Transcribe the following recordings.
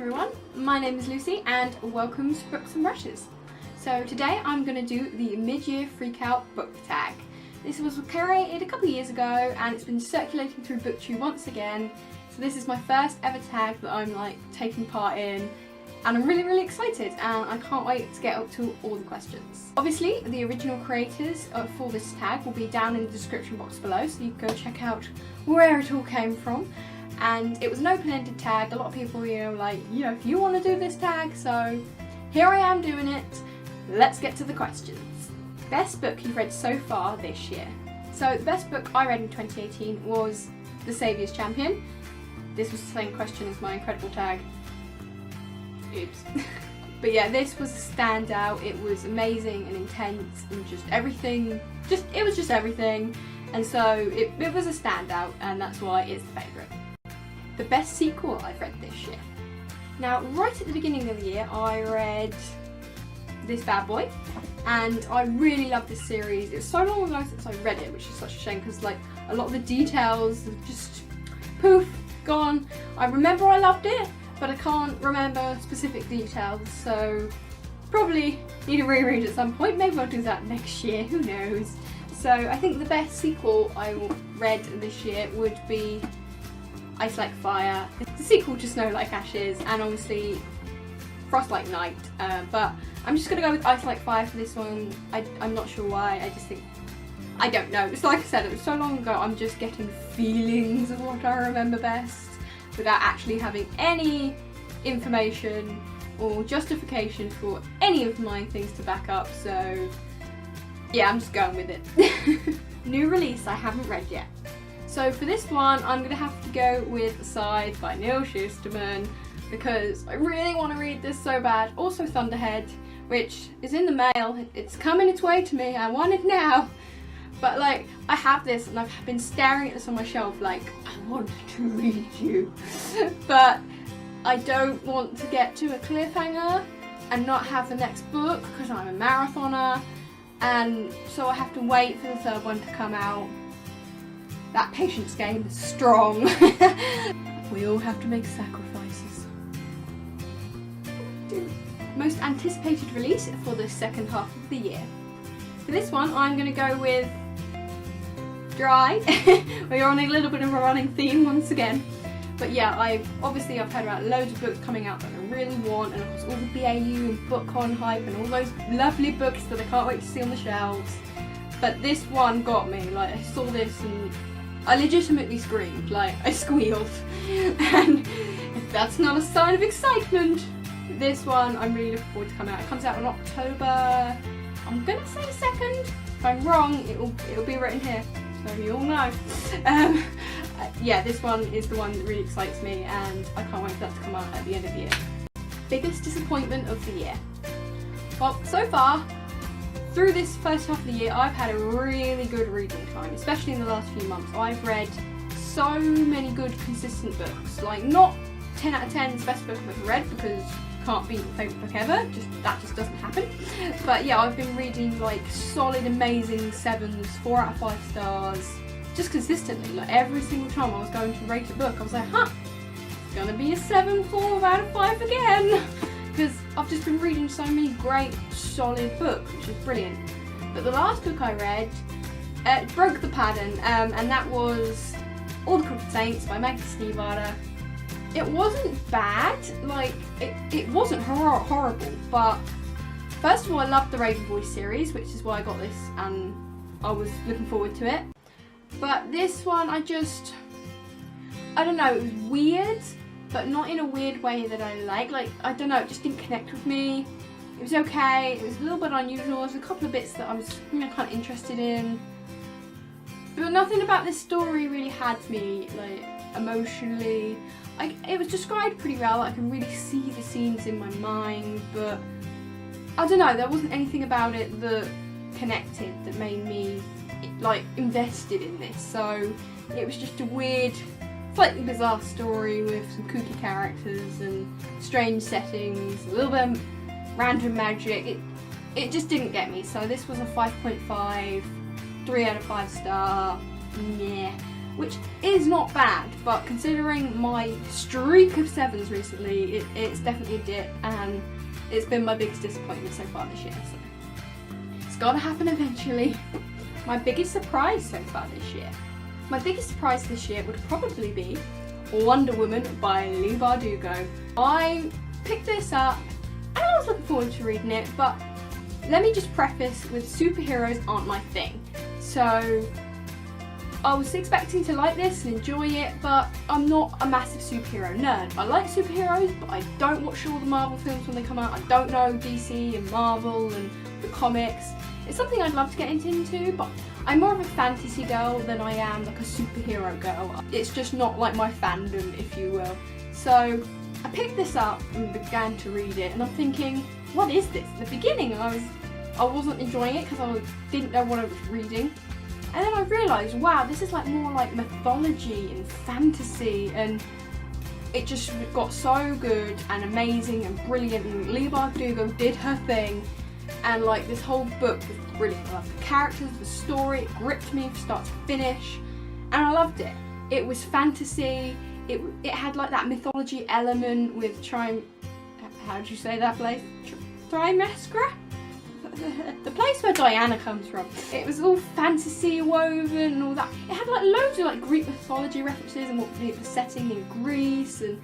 everyone, my name is Lucy and welcome to Books and Brushes. So today I'm going to do the mid-year freakout book tag. This was created a couple of years ago and it's been circulating through BookTube once again. So this is my first ever tag that I'm taking part in and I'm really excited and I can't wait to get up to all the questions. Obviously the original creators for this tag will be down in the description box below, so you can go check out where it all came from. And it was an open-ended tag. A lot of people, if you want to do this tag, so here I am doing it. Let's get to the questions. Best book you've read so far this year. So the best book I read in 2018 was The Saviour's Champion. This was the same question as my incredible tag. Oops. But yeah, this was a standout. It was amazing and intense and just everything. It was just everything. And so it was a standout, and that's why it's the favourite. The best sequel I've read this year. Now, right at the beginning of the year, I read This Bad Boy, and I really loved this series. It was so long ago since I read it, which is such a shame because a lot of the details are just poof, gone. I remember I loved it, but I can't remember specific details, so probably need to reread at some point. Maybe I'll do that next year, who knows. So I think the best sequel I read this year would be Ice Like Fire, the sequel to Snow Like Ashes, and obviously Frost Like Night, but I'm just going to go with Ice Like Fire for this one. I'm not sure why, I don't know. It's like I said, it was so long ago, I'm just getting feelings of what I remember best without actually having any information or justification for any of my things to back up, so yeah, I'm just going with it. New release I haven't read yet. So for this one, I'm going to have to go with Scythe by Neil Shusterman because I really want to read this so bad. Also Thunderhead, which is in the mail. It's coming its way to me. I want it now. But I have this and I've been staring at this on my shelf I want to read you. But I don't want to get to a cliffhanger and not have the next book because I'm a marathoner. And so I have to wait for the third one to come out. That patience game is strong. We all have to make sacrifices. Most anticipated release for the second half of the year. For this one, I'm going to go with Dry. We're on a little bit of a running theme once again. But yeah, I've heard about loads of books coming out that I really want, and of course all the BAU and BookCon hype and all those lovely books that I can't wait to see on the shelves. But this one got me. I saw this and I legitimately screamed, I squealed. And if that's not a sign of excitement, this one I'm really looking forward to coming out. It comes out in October, I'm gonna say 2nd. If I'm wrong, it'll be written here, so you all know. Yeah, this one is the one that really excites me and I can't wait for that to come out at the end of the year. Biggest disappointment of the year. Well, so far, through this first half of the year, I've had a really good reading time, especially in the last few months. I've read so many good, consistent books. Not 10 out of 10 is the best book I've ever read because can't be my favourite book ever. That just doesn't happen. But yeah, I've been reading solid, amazing 7s, 4 out of 5 stars, just consistently. Every single time I was going to rate a book, I was like, it's gonna be a 7, 4 out of 5 again. Because I've just been reading so many great, solid books, which is brilliant. But the last book I read broke the pattern, and that was All the Crooked Saints by Maggie Stiefvater. It wasn't bad, it wasn't horrible, but first of all I loved the Raven Voice series, which is why I got this and I was looking forward to it. But this one I don't know, it was weird, but not in a weird way that I like. I don't know, it just didn't connect with me. It was okay, it was a little bit unusual, there's a couple of bits that I was kind of interested in. But nothing about this story really had me, emotionally. It was described pretty well, I can really see the scenes in my mind, but I don't know, there wasn't anything about it that connected, that made me, invested in this. So it was just a weird, slightly bizarre story with some kooky characters and strange settings, a little bit of random magic. It just didn't get me, so this was a 5.5, 3 out of 5 star. Yeah. which is not bad, but considering my streak of 7s recently, it's definitely a dip, and it's been my biggest disappointment so far this year. So it's gotta happen eventually. My biggest surprise so far this year. My biggest surprise this year would probably be Wonder Woman by Leigh Bardugo. I picked this up and I was looking forward to reading it, but let me just preface with superheroes aren't my thing. So I was expecting to like this and enjoy it, but I'm not a massive superhero nerd. I like superheroes, but I don't watch all the Marvel films when they come out. I don't know DC and Marvel and the comics. It's something I'd love to get into, but I'm more of a fantasy girl than I am like a superhero girl. It's just not like my fandom, if you will. So I picked this up and began to read it, and I'm thinking, what is this? At the beginning I wasn't enjoying it because I didn't know what I was reading. And then I realised, wow, this is like more like mythology and fantasy, and it just got so good and amazing and brilliant, and Leigh Bardugo did her thing, and like this whole book was brilliant. I loved the characters, the story, it gripped me from start to finish, and I loved it. It was fantasy, it had like that mythology element with how do you say that place? Trimestra? The place where Diana comes from. It was all fantasy woven and all that. It had like loads of like Greek mythology references and what the setting in Greece, and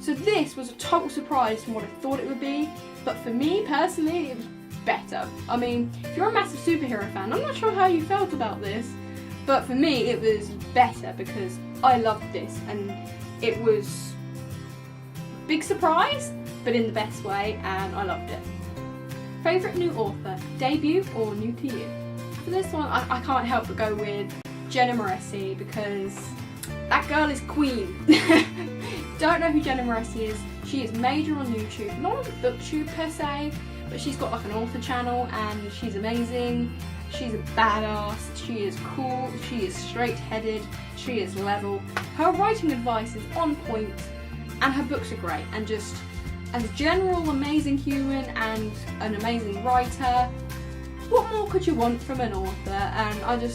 so this was a total surprise from what I thought it would be. But for me personally, it was better. I mean, if you're a massive superhero fan, I'm not sure how you felt about this, but for me it was better because I loved this, and it was a big surprise, but in the best way, and I loved it. Favourite new author, debut or new to you? For this one, I can't help but go with Jenna Moreci because that girl is queen. Don't know who Jenna Moreci is. She is major on YouTube, not on BookTube per se, but she's got like an author channel and she's amazing. She's a badass, she is cool, she is straight-headed, she is level. Her writing advice is on point and her books are great, and just as a general amazing human and an amazing writer, what more could you want from an author? And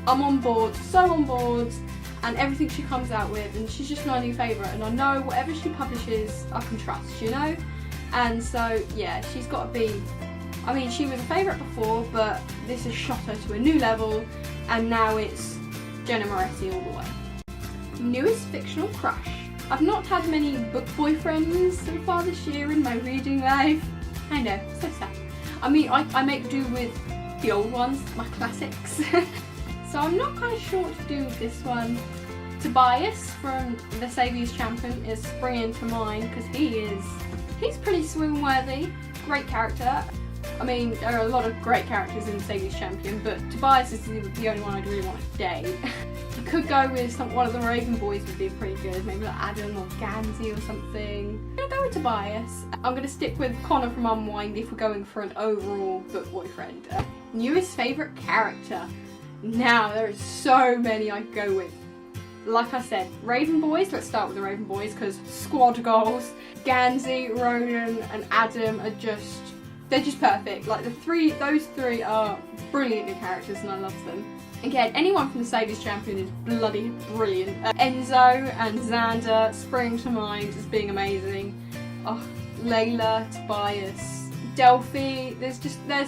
I'm on board, so on board, and everything she comes out with, and she's just my new favourite, and I know whatever she publishes I can trust, you know? And so yeah, she's got to be, I mean, she was a favourite before, but this has shot her to a new level, and now it's Jenna Moreci all the way. Newest fictional crush. I've not had many book boyfriends so far this year in my reading life. I know, so sad. I mean, I make do with the old ones, my classics. So I'm not kind of sure what to do with this one. Tobias from The Saviour's Champion is springing to mind because he's pretty swoon-worthy, great character. I mean, there are a lot of great characters in The Saviour's Champion, but Tobias is the only one I'd really want to date. You could go with one of the Raven boys would be pretty good, maybe like Adam or Gansey or something. I'm gonna go with Tobias. I'm gonna stick with Connor from Unwind if we're going for an overall book boyfriend. Newest favourite character. Now, there are so many I could go with. Like I said, Raven boys, let's start with the Raven boys because squad goals. Gansey, Ronan and Adam are they're just perfect. Like those three are brilliant new characters and I love them. Again, anyone from The Saviour's Champion is bloody brilliant. Enzo and Xander spring to mind as being amazing. Oh, Layla, Tobias, Delphi, there's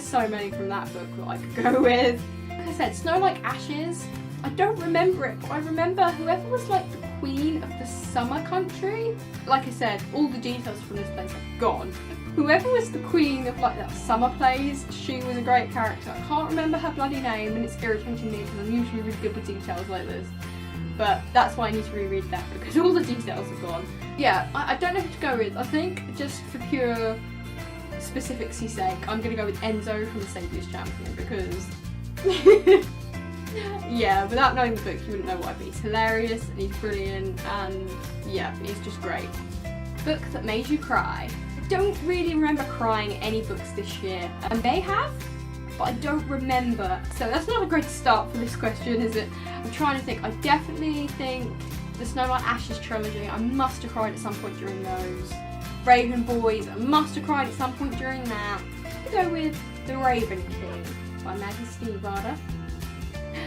so many from that book that I could go with. Like I said, Snow Like Ashes, I don't remember it, but I remember whoever was like the queen of the summer country. Like I said, all the details from this place are gone. Whoever was the queen of like that summer place, she was a great character. I can't remember her bloody name and it's irritating me because I'm usually really good with details like this. But that's why I need to reread that because all the details are gone. Yeah, I don't know who to go with. I think just for pure specificity sake, I'm going to go with Enzo from The Saviour's Champion because yeah, without knowing the book you wouldn't know what I'd be. He's hilarious and he's brilliant and yeah, he's just great. Book that made you cry. I don't really remember crying any books this year. I may have, but I don't remember. So that's not a great start for this question, is it? I'm trying to think. I definitely think the Snow White Ashes trilogy, I must have cried at some point during those. Raven Boys, I must have cried at some point during that. I'll go with The Raven King by Maggie Stiefvater.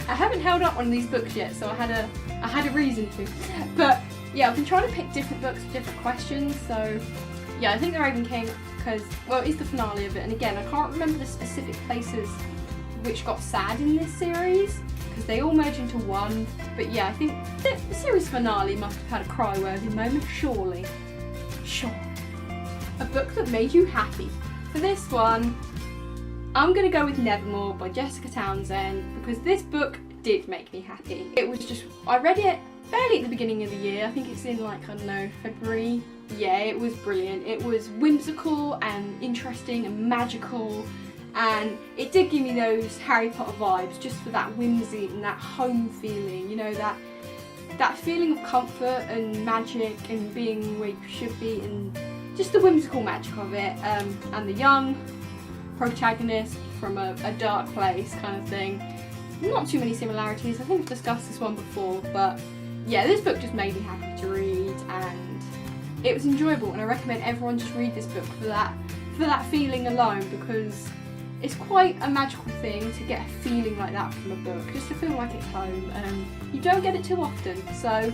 I haven't held up one of these books yet, so I had a reason to. But yeah, I've been trying to pick different books with different questions, so yeah, I think The Raven King, because, well, it's the finale of it, and again, I can't remember the specific places which got sad in this series, because they all merge into one, but yeah, I think the series finale must have had a cry-worthy moment, surely. Sure. A book that made you happy. For this one, I'm going to go with Nevermore by Jessica Townsend, because this book did make me happy. It was just, I read it fairly at the beginning of the year. I think it's in like, I don't know, February. Yeah, it was brilliant. It was whimsical and interesting and magical, and it did give me those Harry Potter vibes, just for that whimsy and that home feeling, you know, that feeling of comfort and magic and being where you should be, and just the whimsical magic of it, and the young protagonist from a dark place kind of thing. Not too many similarities. I think I've discussed this one before, but yeah, this book just made me happy to read, and it was enjoyable, and I recommend everyone just read this book for that feeling alone, because it's quite a magical thing to get a feeling like that from a book, just to feel like it's home. You don't get it too often, so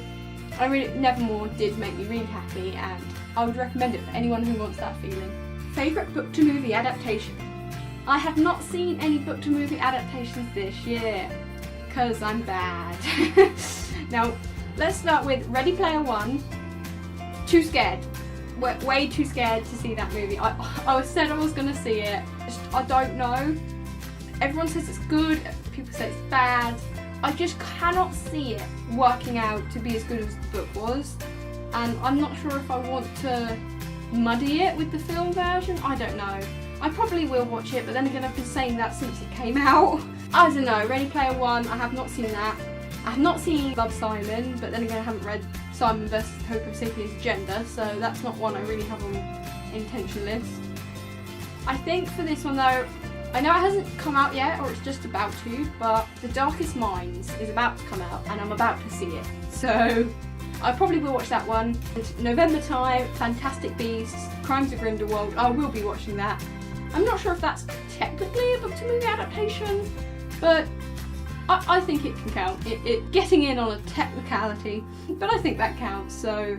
I really, Nevermore did make me really happy, and I would recommend it for anyone who wants that feeling. Favourite book to movie adaptation? I have not seen any book to movie adaptations this year, because I'm bad. Now, let's start with Ready Player One. Too scared. Way too scared to see that movie. I said I was going to see it. I don't know. Everyone says it's good, people say it's bad. I just cannot see it working out to be as good as the book was. And I'm not sure if I want to muddy it with the film version. I don't know. I probably will watch it, but then again, I've been saying that since it came out. I don't know. Ready Player One, I have not seen that. I have not seen Love, Simon, but then again, I haven't read Simon vs. Hope of Safely's Agenda, so that's not one I really have on intention list. I think for this one though, I know it hasn't come out yet, or it's just about to, but The Darkest Minds is about to come out, and I'm about to see it. So I probably will watch that one. November time, Fantastic Beasts, Crimes of Grindelwald, I will be watching that. I'm not sure if that's technically a book to movie adaptation, but I think it can count. It getting in on a technicality, but I think that counts. So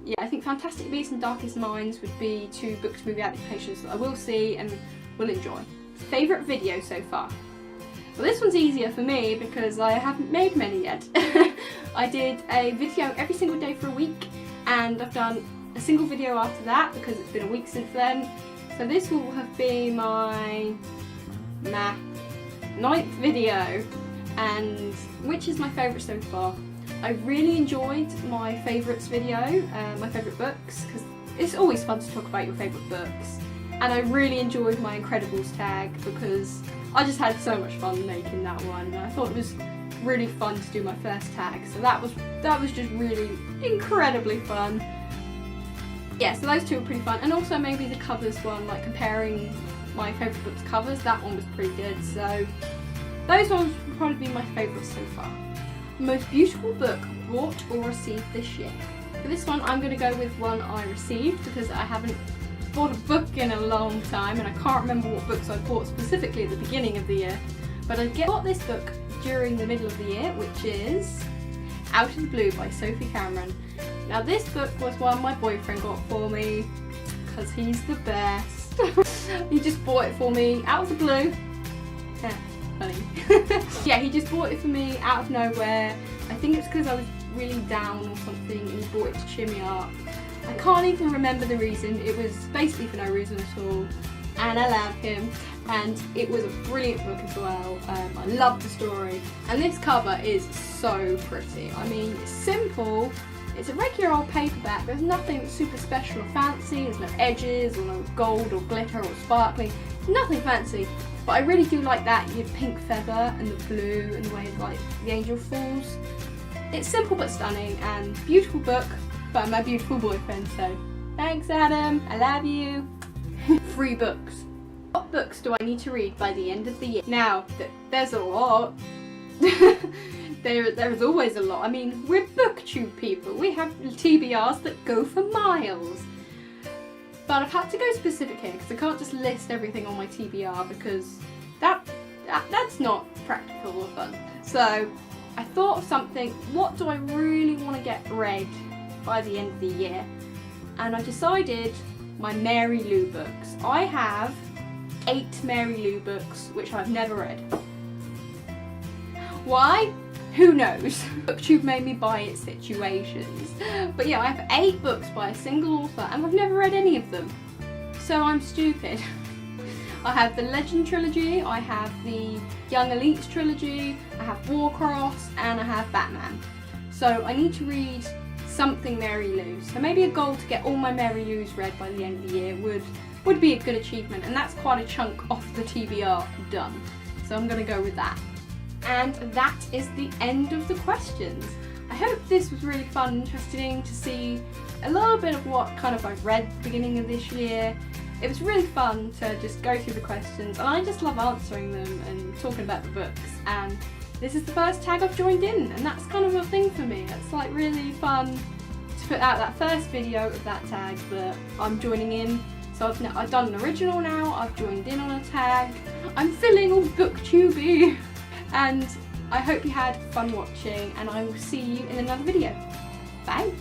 yeah, I think Fantastic Beasts and Darkest Minds would be two book to movie adaptations that I will see and will enjoy. Favourite video so far? Well, this one's easier for me because I haven't made many yet. I did a video every single day for a week, and I've done a single video after that because it's been a week since then. So this will have been my 9th video, and which is my favourite so far. I really enjoyed my favourites video, my favourite books, because it's always fun to talk about your favourite books. And I really enjoyed my Incredibles tag because I just had so much fun making that one. And I thought it was really fun to do my first tag, so that was just really incredibly fun. Yeah, so those two were pretty fun, and also maybe the covers one, like comparing my favourite books covers, that one was pretty good. So those ones would probably be my favourites so far. Most beautiful book bought or received this year? For this one, I'm going to go with one I received because I haven't bought a book in a long time, and I can't remember what books I bought specifically at the beginning of the year. But I bought this book during the middle of the year, which is Out of the Blue by Sophie Cameron. Now this book was one my boyfriend got for me because he's the best. He just bought it for me out of the blue. Yeah, funny. Yeah, he just bought it for me out of nowhere. I think it's because I was really down or something, and he bought it to cheer me up. I can't even remember the reason. It was basically for no reason at all, and I love him, and it was a brilliant book as well. I love the story, and this cover is so pretty. I mean, it's simple. It's a regular old paperback. There's nothing super special or fancy. There's no edges or no gold or glitter or sparkling. Nothing fancy. But I really do like that pink feather and the blue and the way like the angel falls. It's simple but stunning, and beautiful book by my beautiful boyfriend. So thanks, Adam. I love you. Free books. What books do I need to read by the end of the year? Now, there's a lot. There's always a lot. I mean, we're booktube people. We have TBRs that go for miles. But I've had to go specific here because I can't just list everything on my TBR because that's not practical or fun. So I thought of something, what do I really want to get read by the end of the year? And I decided my Mary Lou books. I have 8 Mary Lou books which I've never read. Why? Who knows? BookTube made me buy it situations. But yeah, I have 8 books by a single author and I've never read any of them. So I'm stupid. I have the Legend trilogy, I have the Young Elites trilogy, I have Warcross, and I have Batman. So I need to read something Mary Lou. So maybe a goal to get all my Mary Lou's read by the end of the year would be a good achievement, and that's quite a chunk off the TBR done. So I'm going to go with that. And that is the end of the questions. I hope this was really fun, interesting to see a little bit of what kind of I've read at the beginning of this year. It was really fun to just go through the questions, and I just love answering them and talking about the books. And this is the first tag I've joined in, and that's kind of a thing for me. It's like really fun to put out that first video of that tag that I'm joining in. So I've done an original now, I've joined in on a tag, I'm feeling all booktubey. And I hope you had fun watching, and I will see you in another video. Bye!